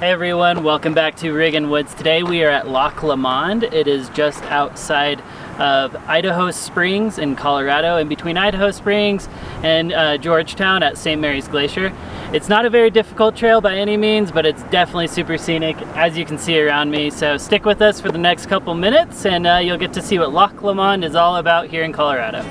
Hey everyone, welcome back to Riggin Woods. Today we are at Loch Lomond. It is just outside of Idaho Springs in Colorado, in between Idaho Springs and Georgetown at St. Mary's Glacier. It's not a very difficult trail by any means, but it's definitely super scenic, as you can see around me. So stick with us for the next couple minutes and you'll get to see what Loch Lomond is all about here in Colorado.